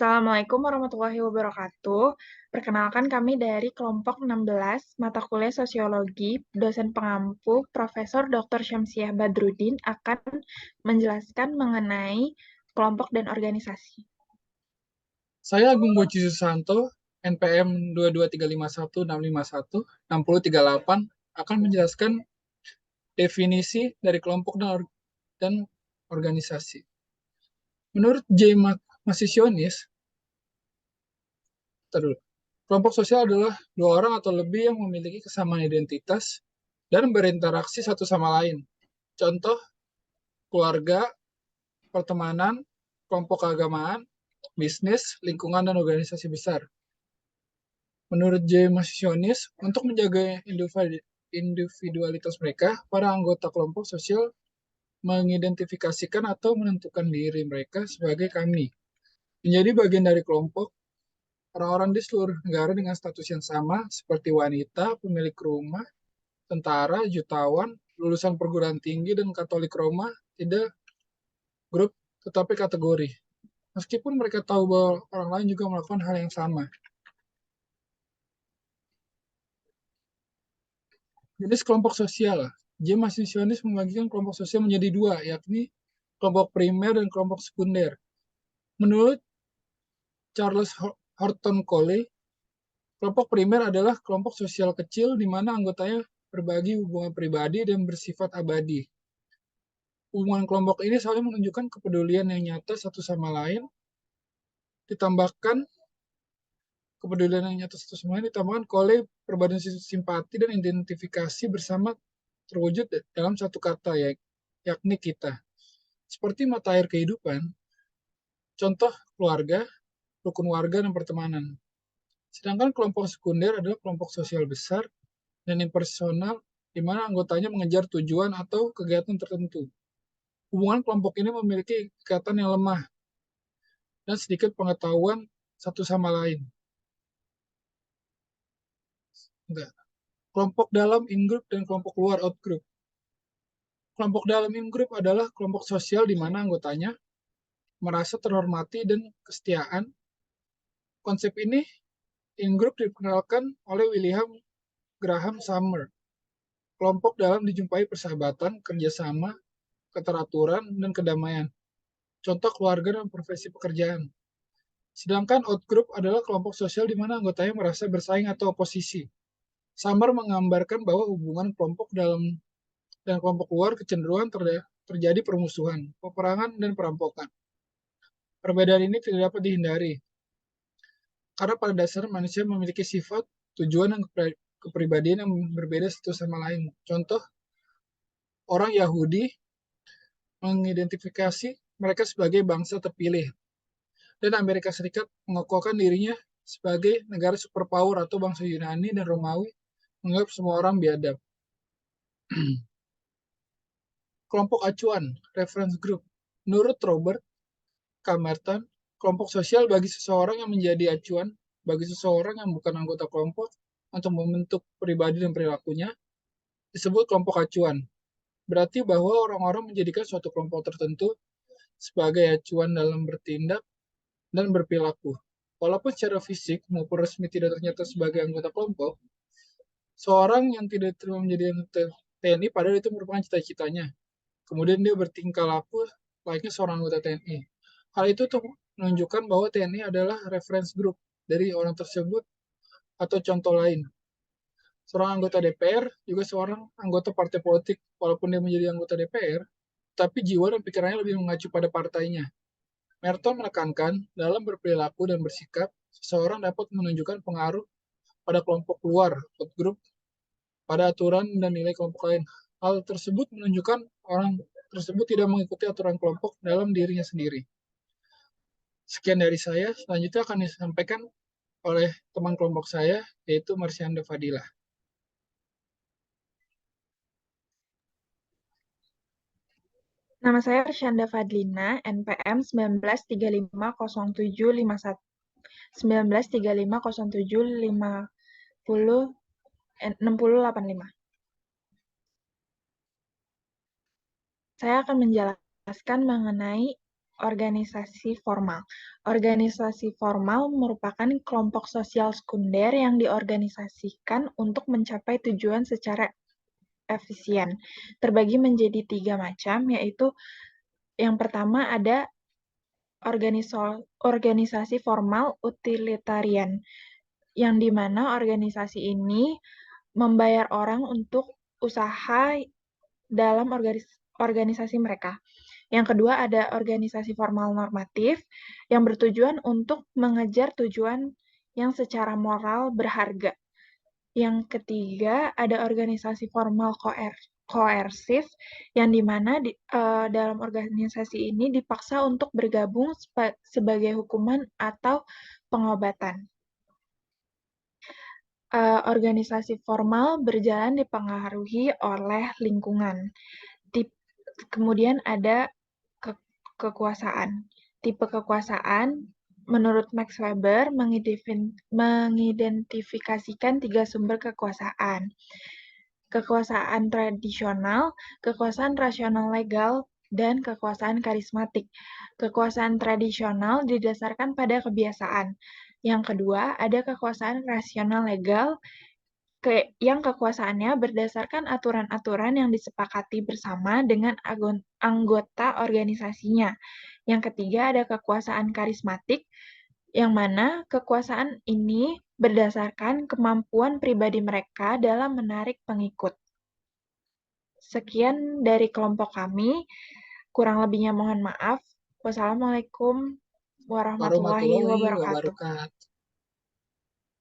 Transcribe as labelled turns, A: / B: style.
A: Assalamualaikum warahmatullahi wabarakatuh. Perkenalkan kami dari kelompok 16 mata kuliah Sosiologi, dosen pengampu Profesor Dr. Syamsiah Badrudin akan menjelaskan mengenai kelompok dan organisasi.
B: Saya Agung Boci Susanto, NPM 22351651638 akan menjelaskan definisi dari kelompok dan organisasi. Menurut J. Masisionis, kelompok sosial adalah dua orang atau lebih yang memiliki kesamaan identitas dan berinteraksi satu sama lain. Contoh, keluarga, pertemanan, kelompok keagamaan, bisnis, lingkungan, dan organisasi besar. Menurut J. Masisionis, untuk menjaga individualitas mereka, para anggota kelompok sosial mengidentifikasikan atau menentukan diri mereka sebagai kami. Menjadi bagian dari kelompok, orang-orang di seluruh negara dengan status yang sama, seperti wanita, pemilik rumah, tentara, jutawan, lulusan perguruan tinggi, dan Katolik Roma, tidak grup, tetapi kategori. Meskipun mereka tahu bahwa orang lain juga melakukan hal yang sama. Jenis kelompok sosial. J. Masisionis membagikan kelompok sosial menjadi dua, yakni kelompok primer dan kelompok sekunder. Menurut Charles Horton Coley, kelompok primer adalah kelompok sosial kecil di mana anggotanya berbagi hubungan pribadi dan bersifat abadi. Hubungan kelompok ini saling menunjukkan kepedulian yang nyata satu sama lain, ditambahkan kepedulian yang nyata satu sama lain ditambahkan oleh perbedaan simpati dan identifikasi bersama terwujud dalam satu kata, yakni kita. Seperti mata air kehidupan, contoh keluarga, rukun warga, dan pertemanan. Sedangkan kelompok sekunder adalah kelompok sosial besar dan impersonal di mana anggotanya mengejar tujuan atau kegiatan tertentu. Hubungan kelompok ini memiliki ikatan yang lemah dan sedikit pengetahuan satu sama lain. Enggak. Kelompok dalam in-group dan kelompok luar out-group. Kelompok dalam in-group adalah kelompok sosial di mana anggotanya merasa terhormati dan kesetiaan. Konsep ini in-group diperkenalkan oleh William Graham Summer. Kelompok dalam dijumpai persahabatan, kerjasama, keteraturan, dan kedamaian. Contoh keluarga dan profesi pekerjaan. Sedangkan out-group adalah kelompok sosial di mana anggotanya merasa bersaing atau oposisi. Summer menggambarkan bahwa hubungan kelompok dalam dan kelompok luar kecenderungan terjadi permusuhan, peperangan, dan perampokan. Perbedaan ini tidak dapat dihindari, karena pada dasar manusia memiliki sifat, tujuan, dan kepribadian yang berbeda satu sama lain. Contoh, orang Yahudi mengidentifikasi mereka sebagai bangsa terpilih, dan Amerika Serikat mengokohkan dirinya sebagai negara superpower atau bangsa Yunani dan Romawi menganggap semua orang biadab. Kelompok acuan, reference group. Menurut Robert K. Merton, kelompok sosial bagi seseorang yang menjadi acuan bagi seseorang yang bukan anggota kelompok untuk membentuk pribadi dan perilakunya disebut kelompok acuan. Berarti bahwa orang-orang menjadikan suatu kelompok tertentu sebagai acuan dalam bertindak dan berperilaku. Walaupun secara fisik maupun resmi tidak ternyata sebagai anggota kelompok, seorang yang tidak terima menjadi anggota TNI padahal itu merupakan cita-citanya. Kemudian dia bertingkah laku layaknya seorang anggota TNI. Hal itu tuh menunjukkan bahwa TNI adalah reference group dari orang tersebut atau contoh lain. Seorang anggota DPR juga seorang anggota partai politik, walaupun dia menjadi anggota DPR, tapi jiwa dan pikirannya lebih mengacu pada partainya. Merton menekankan, dalam berperilaku dan bersikap, seseorang dapat menunjukkan pengaruh pada kelompok luar, outgroup, pada aturan dan nilai kelompok lain. Hal tersebut menunjukkan orang tersebut tidak mengikuti aturan kelompok dalam dirinya sendiri. Sekian dari saya, selanjutnya akan disampaikan oleh teman kelompok saya, yaitu Marsyanda Fadilah.
A: Nama saya Arsyanda Fadlina, NPM 19350751. 193507506085. Saya akan menjelaskan mengenai organisasi formal. Organisasi formal merupakan kelompok sosial sekunder yang diorganisasikan untuk mencapai tujuan secara efisien. Terbagi menjadi 3 macam, yaitu yang pertama ada organisasi formal utilitarian, yang dimana organisasi ini membayar orang untuk usaha dalam organisasi mereka. Yang kedua ada organisasi formal normatif yang bertujuan untuk mengejar tujuan yang secara moral berharga. Yang ketiga ada organisasi formal koersif yang dimana dalam organisasi ini dipaksa untuk bergabung sebagai hukuman atau pengobatan. Organisasi formal berjalan dipengaruhi oleh lingkungan. Kemudian ada kekuasaan. Tipe kekuasaan, menurut Max Weber, mengidentifikasikan 3 sumber kekuasaan. Kekuasaan tradisional, kekuasaan rasional legal, dan kekuasaan karismatik. Kekuasaan tradisional didasarkan pada kebiasaan. Yang kedua, ada kekuasaan rasional legal, yang kekuasaannya berdasarkan aturan-aturan yang disepakati bersama dengan anggota organisasinya. Yang ketiga ada kekuasaan karismatik, yang mana kekuasaan ini berdasarkan kemampuan pribadi mereka dalam menarik pengikut. Sekian dari kelompok kami, kurang lebihnya mohon maaf. Wassalamualaikum warahmatullahi
B: Warahmatullahi
A: wabarakatuh.
B: wabarakatuh.